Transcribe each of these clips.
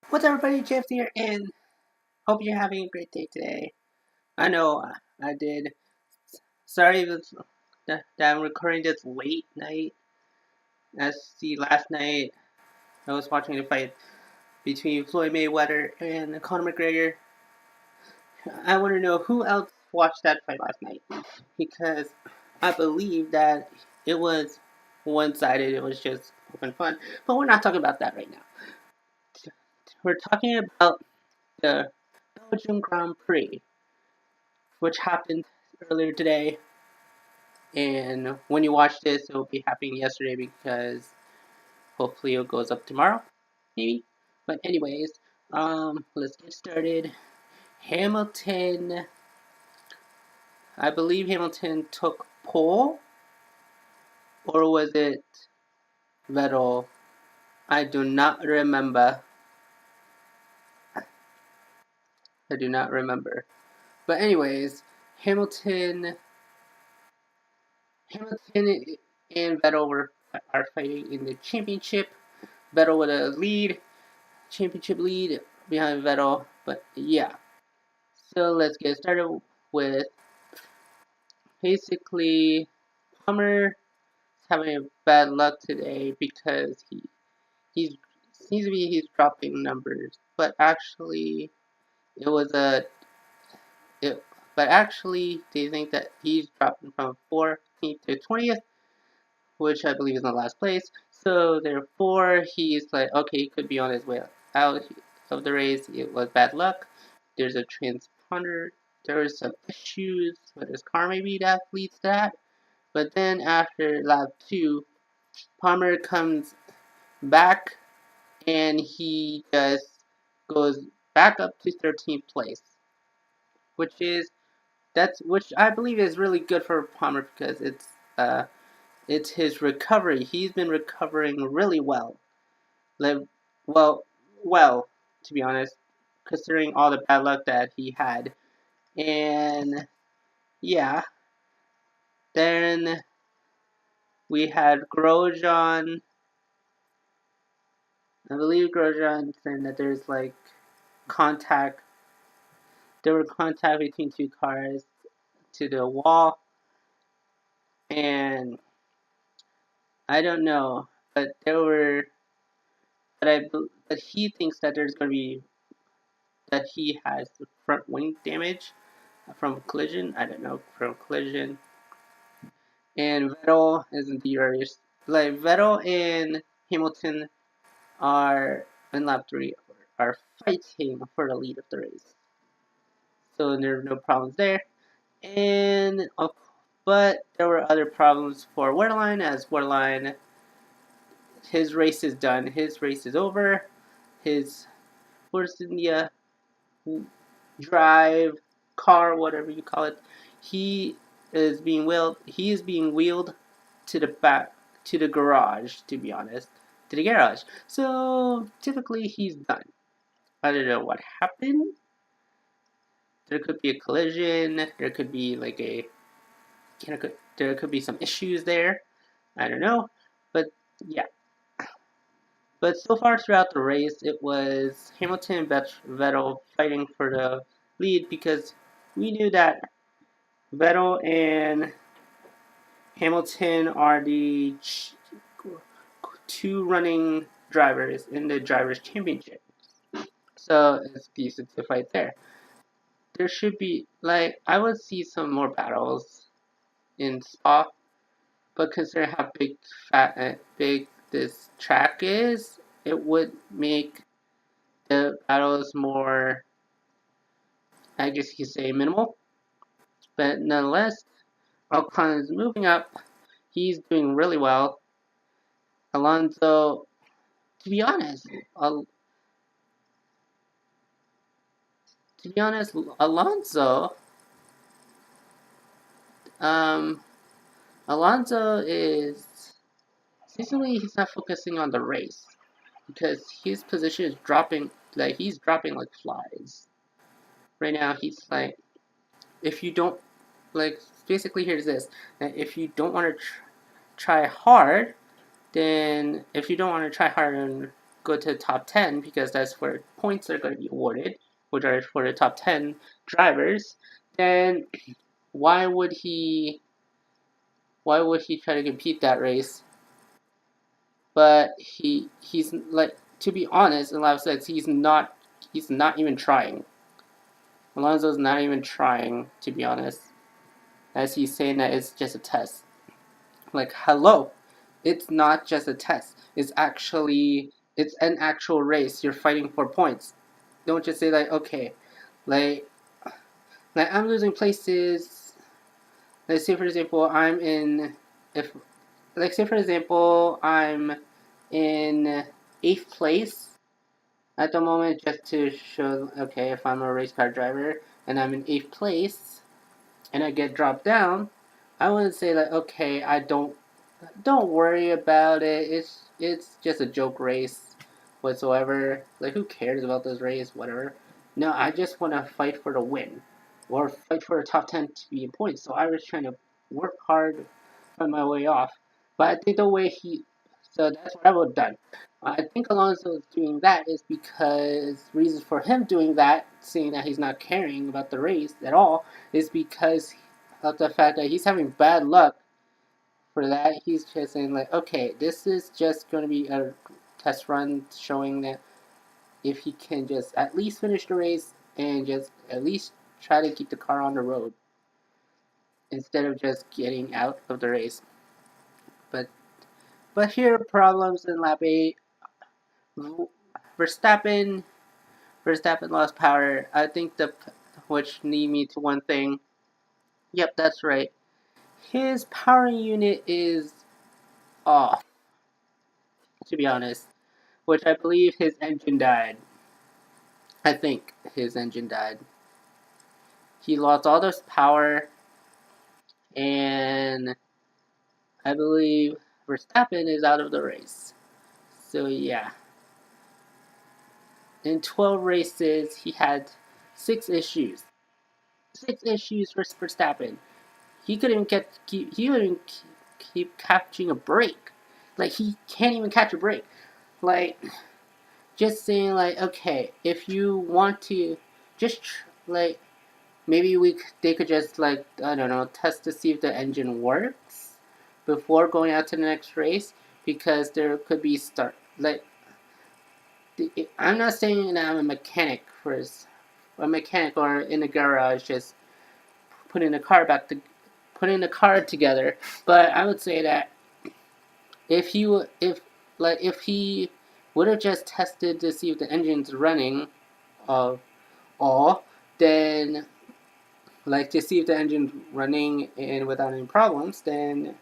What's up, everybody? Jeff here, and hope you're having a great day today. I know I did. Sorry that I'm recording this late night. As the last night, I was watching the fight between Floyd Mayweather and Conor McGregor. I want to know who else watched that fight last night, because I believe that it was one-sided. It was just open fun, but we're not talking about that right now. We're talking about the Belgium Grand Prix, which happened earlier today. And when you watch this, it will be happening yesterday because hopefully it goes up tomorrow, maybe. But anyways, let's get started. Hamilton, I believe Hamilton took pole, or was it Vettel? I do not remember. I do not remember. But anyways, Hamilton, Hamilton and Vettel are fighting in the championship. Vettel with a championship lead behind Vettel. But yeah, so let's get started with basically Hummer having a bad luck today because he's seems to be he's dropping numbers, but actually it was a it, but actually they think that he's dropping from 14th to 20th, which I believe is in the last place. So therefore, he's like, okay, he could be on his way out of the race. It was bad luck. There's a transponder. There was some issues with his car, maybe that leads to that. But then after lap two, Palmer comes back and he just goes back up to 13th place, which is which I believe is really good for Palmer because it's his recovery. He's been recovering really well. Like, well, well, to be honest, considering all the bad luck that he had. And yeah, then we had Grosjean. I believe Grosjean saying that there's like contact. There were contact between two cars to the wall, and I don't know, but there were. But he thinks that there's going to be that he has the front wing damage from collision. I don't know, from collision. And Vettel is in the race. Like Vettel and Hamilton are in lap three are fighting for the lead of the race. So there are no problems there. And but there were other problems for Wehrlein, as Wehrlein his race is done. His race is over. His Force India drive car, whatever you call it, he is being wheeled to the back to the garage, to be honest. To the garage. So typically he's done. I don't know what happened. There could be a collision, there could be like there could be some issues there. I don't know. But yeah. But so far throughout the race, it was Hamilton and Vettel fighting for the lead because we knew that Vettel and Hamilton are the two running drivers in the drivers' championship. So it's decent to fight there. There should be like I would see some more battles in Spa, but considering how big this track is, it would make the battles more, I guess you could say, minimal. But nonetheless, Ocon is moving up. He's doing really well. Alonso, to be honest, Alonso, um, Alonso is seasonally he's not focusing on the race because his position is dropping. Like he's dropping like flies right now. He's like, if you don't like, basically here's this: if you don't want to try hard, then if you don't want to try hard and go to the top 10 because that's where points are going to be awarded, which are for the top 10 drivers, then why would he try to compete that race? But he's like, to be honest, in a lot of sense, he's not even trying. Alonso's not even trying, to be honest, as he's saying that it's just a test. Like, hello, it's not just a test. It's an actual race. You're fighting for points. Don't just say like, okay, like I'm losing places. Let's say for example, if like say for example, I'm in 8th place at the moment, just to show, okay, if I'm a race car driver and I'm in 8th place and I get dropped down, I wouldn't say like, okay, don't worry about it. It's just a joke race whatsoever. Like, who cares about this race? Whatever. No, I just want to fight for the win, or fight for a top 10 to be in points. So I was trying to work hard, find my way off. But I think the way so that's what I would have done. I think Alonso is doing that is because reasons for him doing that, seeing that he's not caring about the race at all, is because of the fact that he's having bad luck. For that, he's just saying like, okay, this is just going to be a test run showing that if he can just at least finish the race and just at least try to keep the car on the road instead of just getting out of the race. But here problems in lap 8. Verstappen lost power. I think which lead me to one thing. Yep, that's right. His power unit is off, to be honest. Which I believe his engine died. I think his engine died. He lost all this power, and I believe Verstappen is out of the race. So yeah. In 12 races, he had 6 issues. 6 issues for Verstappen. He couldn't keep catching a break. Like, he can't even catch a break. Like, just saying like, okay, if you want to just like, maybe they could just like, I don't know, test to see if the engine works before going out to the next race, because there could be I'm not saying that I'm a mechanic or in a garage just putting the car together, but I would say that if he would have just tested to see if the engine's running, uh, all, then like to see if the engine's running and without any problems, then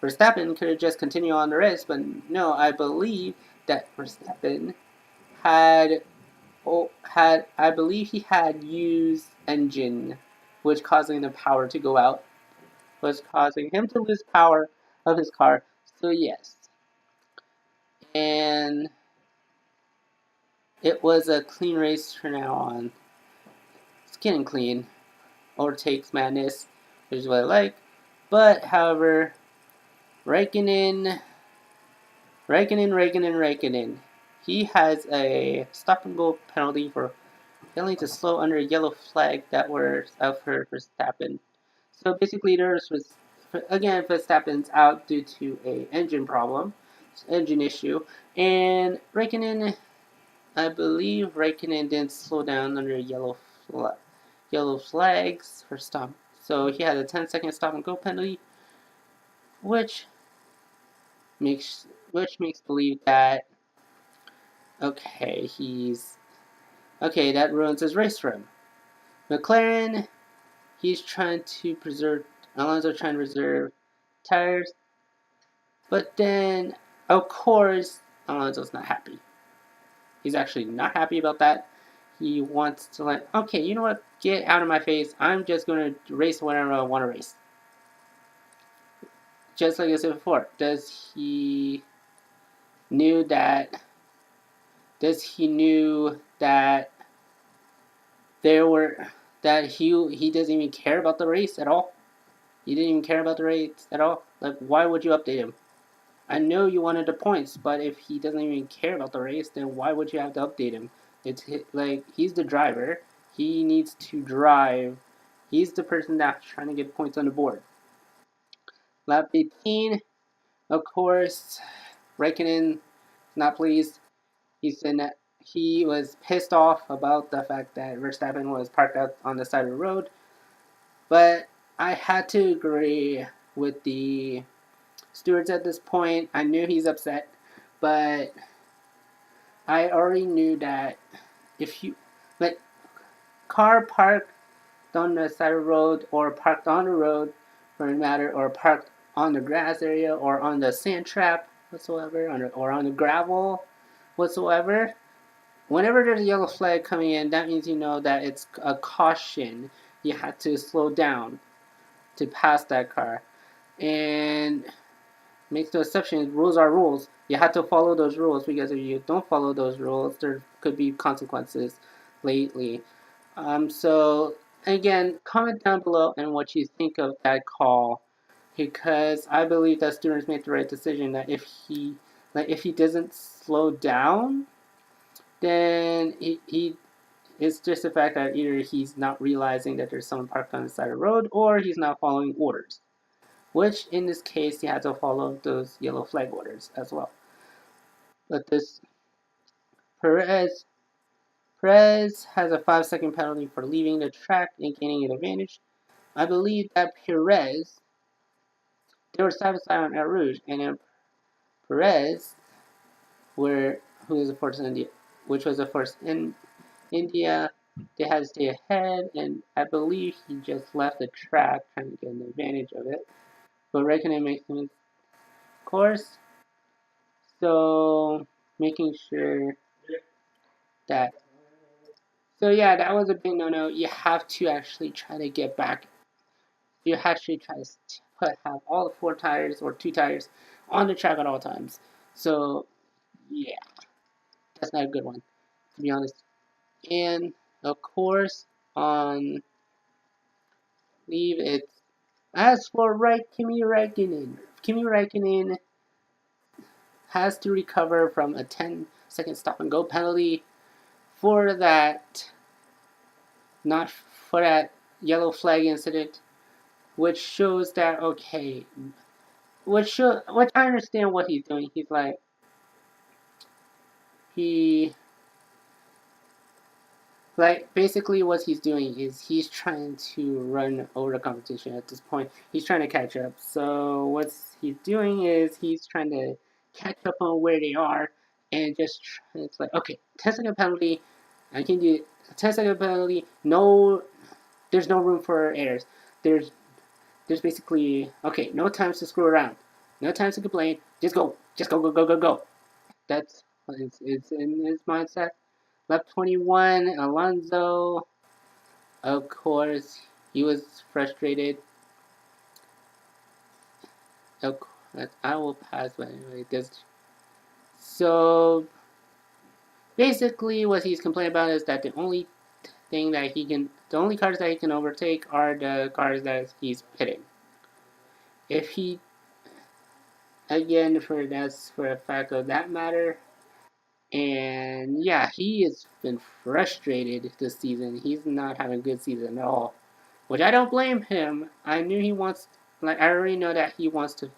Verstappen could have just continued on the race. But no, I believe that Verstappen had I believe he had used engine, which causing the power to go out, was causing him to lose power of his car. So yes, and it was a clean race from now on. It's getting clean. Overtakes madness, which is what I like. But however, Raikkonen, he has a stop and go penalty for failing to slow under a yellow flag that were out for Verstappen. So basically, again, Verstappen's out due to a engine issue, and I believe Raikkonen didn't slow down under yellow flags for stop. So he had a 10-second stop and go penalty, which makes believe that, okay, that ruins his race for him. McLaren, Alonso trying to preserve tires, but then of course Alonso's not happy. He's actually not happy about that. He wants to like, okay, you know what? Get out of my face. I'm just going to race whenever I want to race. Just like I said before, does he knew that there were that he doesn't even care about the race at all? He didn't even care about the race at all? Like, why would you update him? I know you wanted the points, but if he doesn't even care about the race, then why would you have to update him? Like he's the driver. He needs to drive. He's the person that's trying to get points on the board. Lap 18, of course, Raikkonen not pleased. He said that he was pissed off about the fact that Verstappen was parked out on the side of the road. But I had to agree with the stewards at this point. I knew he's upset, but I already knew that if you like car parked on the side of the road or parked on the road for a matter or parked on the grass area or on the sand trap whatsoever or on the gravel whatsoever, whenever there's a yellow flag coming in, that means you know that it's a caution. You have to slow down to pass that car. And makes no exception. Rules are rules. You have to follow those rules because if you don't follow those rules, there could be consequences lately. So again, comment down below and what you think of that call, because I believe that students made the right decision. That if he doesn't slow down, then he it's just the fact that either he's not realizing that there's someone parked on the side of the road or he's not following orders. Which in this case he had to follow those yellow flag orders as well. But this Perez Perez has a 5-second penalty for leaving the track and gaining an advantage. I believe that Perez they were side by side on Eau Rouge, and then Perez, who is the first in India, which was the first in India, they had to stay ahead, and I believe he just left the track trying to get an advantage of it. But Raikkonen makes him course, so making sure that. So yeah, that was a big no-no. You have to actually try to get back. You actually try to have all the 4 tires or 2 tires on the track at all times. So yeah, that's not a good one, to be honest. And of course, on leave it's as for Kimi Räikkönen has to recover from a 10-second stop and go penalty for that, not for that yellow flag incident, which shows that okay, which I understand what he's doing. He's like he like basically what he's doing is he's trying to run over the competition at this point. He's trying to catch up. So what he's doing is he's trying to catch up on where they are and just it's like okay, 10-second penalty. I can do it. 10-second penalty. No, there's no room for errors. There's there's basically okay, no time to screw around, no time to complain. Just go, go, go, go, go. That's it's in his mindset. Lap 21, Alonso. Of course, he was frustrated. Of course, I will pass, but anyway, this. So basically, what he's complaining about is that the only cars that he can overtake are the cars that he's pitting. If he, again, that's for a fact of that matter. And yeah, he has been frustrated this season. He's not having a good season at all. Which I don't blame him. I knew he wants, like, I already know that he wants to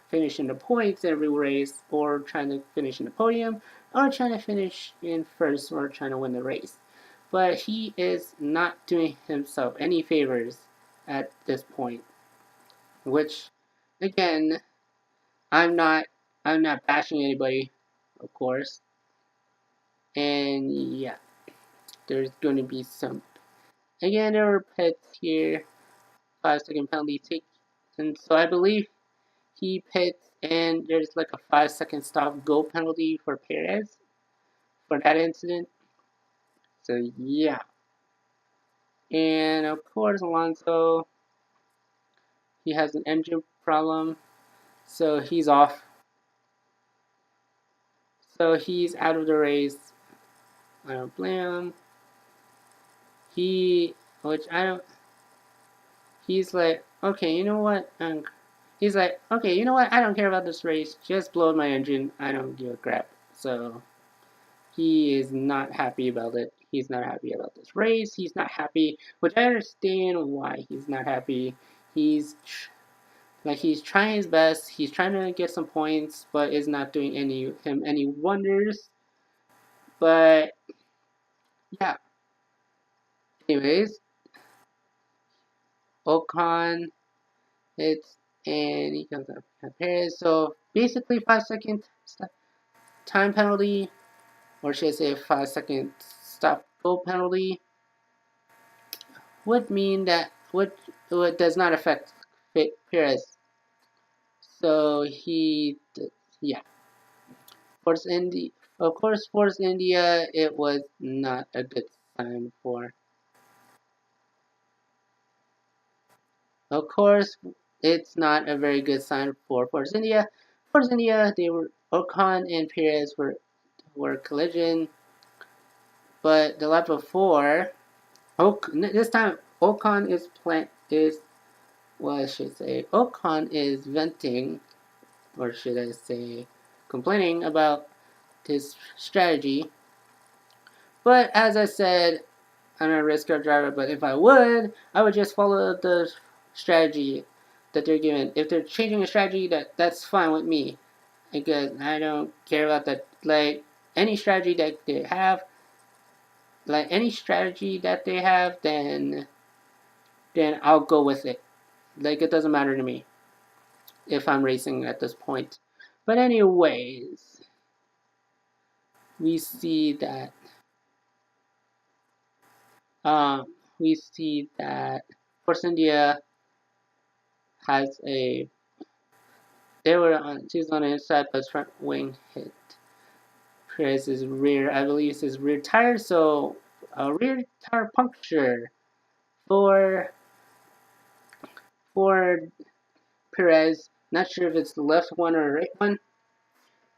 finish in the points every race, or trying to finish in the podium, or trying to finish in first, or trying to win the race. But he is not doing himself any favors at this point. Which, again, I'm not, I'm not bashing anybody, of course. And yeah, there's going to be some. Again, there were pits here, 5-second penalty take, and so I believe he pits, and there's like a 5-second stop go penalty for Perez for that incident. So yeah, and of course Alonso, he has an engine problem, so he's off. So he's out of the race. I don't blame him. He, which I don't. He's like, okay, you know what? he's like, okay, you know what? I don't care about this race. Just blow my engine. I don't give a crap. So he is not happy about it. He's not happy about this race. He's not happy, which I understand why he's not happy. He's he's trying his best. He's trying to get some points, but is not doing any wonders. But yeah. Anyways, Ocon hits and he comes up at Perez. So basically, 5 second time penalty, or should I say, 5 second stop go penalty, would mean that would does not affect Perez. So yeah, Force India. Of course, Force India. It was not a good sign for. Of course, it's not a very good sign for Force India. Force India, they were Ocon and Perez were collision, but the lap before, this time Ocon is plan is what I should say. Ocon is venting, or should I say, complaining about his strategy. But as I said, I'm a race car driver. But if I would just follow the strategy that they're given. If they're changing a strategy, that's fine with me, because I don't care about that. Like any strategy that they have, then I'll go with it. Like it doesn't matter to me if I'm racing at this point. But anyways, we see that um, we see that Force India has a she's on the inside, but front wing hit Perez's rear. I believe it's his rear tire, so a rear tire puncture for for Perez. Not sure if it's the left one or the right one,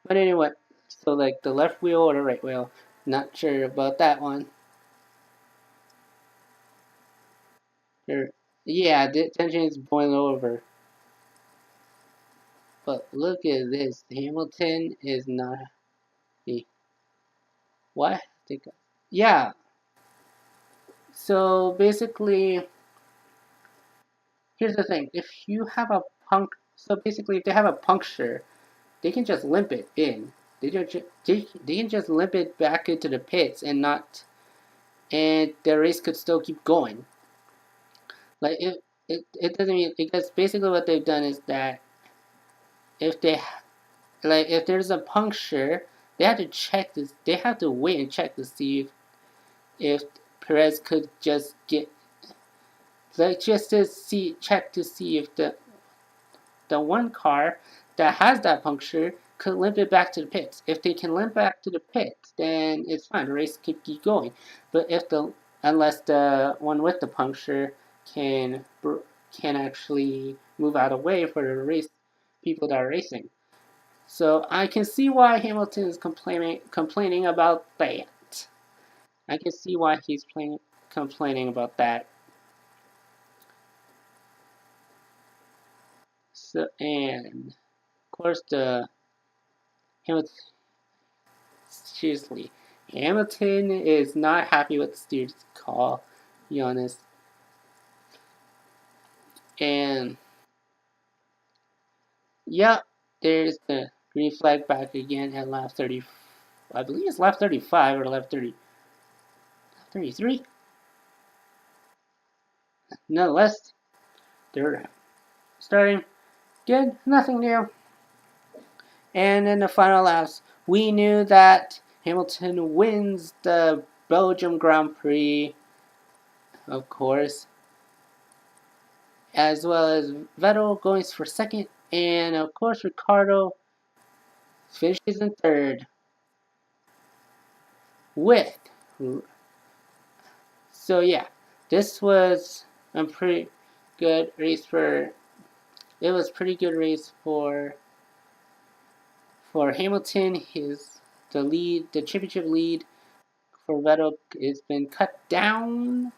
but anyway, so like the left wheel or the right wheel. Not sure about that one. Yeah, the tension is boiling over. But look at this. Hamilton is not the what? Yeah. So basically, here's the thing. If you have a so basically, if they have a puncture, they can just limp it in. They can just limp it back into the pits and not, and the race could still keep going. Like it doesn't mean, because basically what they've done is that if they if there's a puncture, they have to check this. They have to wait and check to see if Perez could just get, like, just to check to see if the one car that has that puncture could limp it back to the pits. If they can limp back to the pits, then it's fine. The race could keep going. But unless the one with the puncture can actually move out of the way for the race people that are racing. So I can see why Hamilton is complaining about that. I can see why he's complaining about that. So, and of course the Hamilton, seriously, Hamilton is not happy with the steer's call, to be honest. And yeah, there's the green flag back again at lap 30. I believe it's lap 35 or lap 33. Nonetheless, they're starting good, nothing new. And in the final laps, we knew that Hamilton wins the Belgium Grand Prix, of course, as well as Vettel going for second, and of course Ricardo finishes in third with. So yeah, this was a pretty good race for. It was pretty good race for Hamilton. The championship lead for Vettel has been cut down.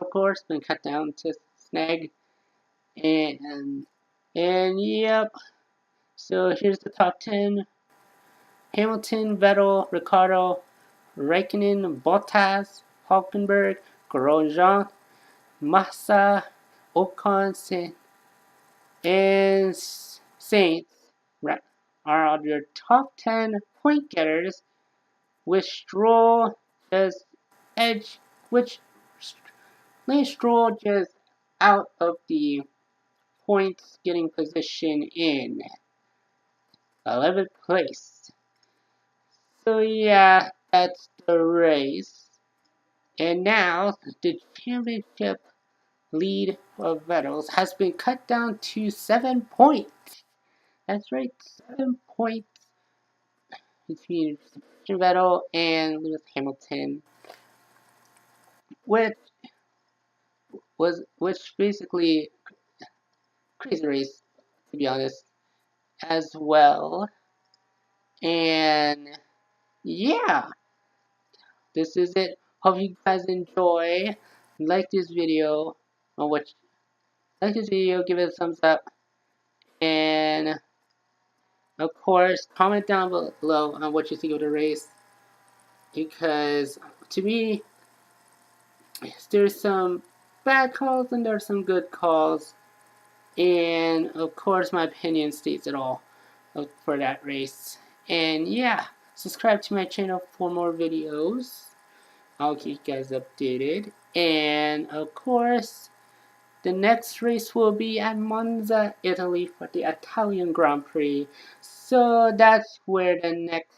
Of course, been cut down to snag, and And yep, so here's the top 10. Hamilton, Vettel, Ricciardo, Raikkonen, Bottas, Hulkenberg, Grosjean, Massa, Ocon, and Saints are your top 10 point getters, with Stroll just edge, which Lance Stroll just out of the points getting position in 11th place. So yeah, that's the race. And now the championship lead of Vettel's has been cut down to 7 points. That's right, 7 points between Vettel and Lewis Hamilton, which which basically crazy race, to be honest, as well. And yeah, this is it. Hope you guys enjoy. Like this video on what like this video, give it a thumbs up, and of course comment down below on what you think of the race, because to me there's some bad calls and there's some good calls, and of course my opinion states it all for that race. And yeah, subscribe to my channel for more videos. I'll keep you guys updated. And of course, the next race will be at Monza, Italy for the Italian Grand Prix. So that's where the next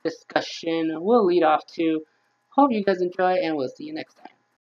discussion will lead off to. Hope you guys enjoy, and we'll see you next time.